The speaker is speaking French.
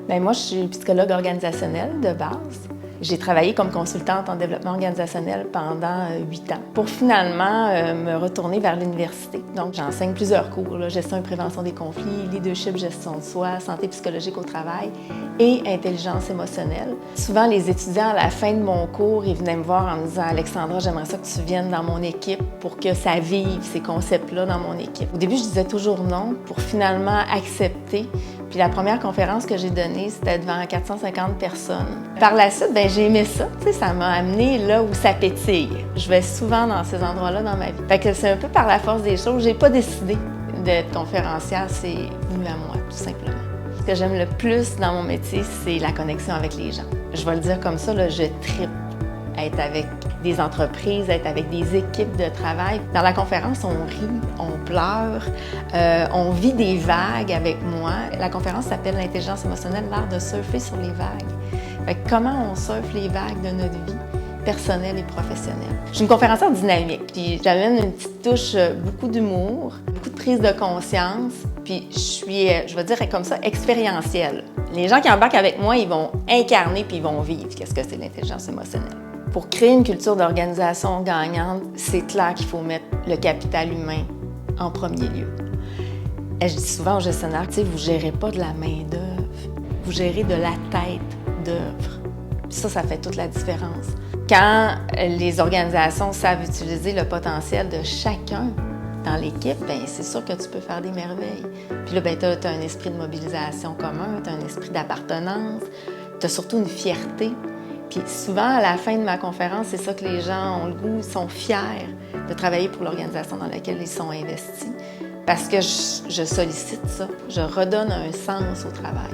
Bien, moi, je suis psychologue organisationnelle de base. J'ai travaillé comme consultante en développement organisationnel pendant 8 ans pour finalement me retourner vers l'université. Donc, j'enseigne plusieurs cours, là, gestion et prévention des conflits, leadership, gestion de soi, santé psychologique au travail et intelligence émotionnelle. Souvent, les étudiants, à la fin de mon cours, ils venaient me voir en me disant « Alexandra, j'aimerais ça que tu viennes dans mon équipe pour que ça vive ces concepts-là dans mon équipe. » Au début, je disais toujours non pour finalement accepter. Puis la première conférence que j'ai donnée, c'était devant 450 personnes. Par la suite, bien, j'ai aimé ça. Tu sais, ça m'a amené là où ça pétille. Je vais souvent dans ces endroits-là dans ma vie. Fait que c'est un peu par la force des choses. J'ai pas décidé d'être conférencière, c'est venu à moi, tout simplement. Ce que j'aime le plus dans mon métier, c'est la connexion avec les gens. Je vais le dire comme ça, là, je tripe être avec des entreprises, être avec des équipes de travail. Dans la conférence, on rit, on pleure, on vit des vagues avec moi. La conférence s'appelle l'intelligence émotionnelle, l'art de surfer sur les vagues. Fait que comment on surfe les vagues de notre vie personnelle et professionnelle. Je suis une conférencière dynamique, puis j'amène une petite touche, beaucoup d'humour, beaucoup de prise de conscience, puis je suis, je vais dire comme ça, expérientielle. Les gens qui embarquent avec moi, ils vont incarner puis ils vont vivre qu'est-ce que c'est l'intelligence émotionnelle. Pour créer une culture d'organisation gagnante, c'est clair qu'il faut mettre le capital humain en premier lieu. Et je dis souvent aux gestionnaires, tu sais, vous ne gérez pas de la main-d'œuvre, vous gérez de la tête d'œuvre. Ça fait toute la différence. Quand les organisations savent utiliser le potentiel de chacun dans l'équipe, bien, c'est sûr que tu peux faire des merveilles. Puis là, bien, tu as un esprit de mobilisation commun, tu as un esprit d'appartenance, tu as surtout une fierté. Puis souvent, à la fin de ma conférence, c'est ça que les gens ont le goût, ils sont fiers de travailler pour l'organisation dans laquelle ils sont investis. Parce que je sollicite ça, je redonne un sens au travail.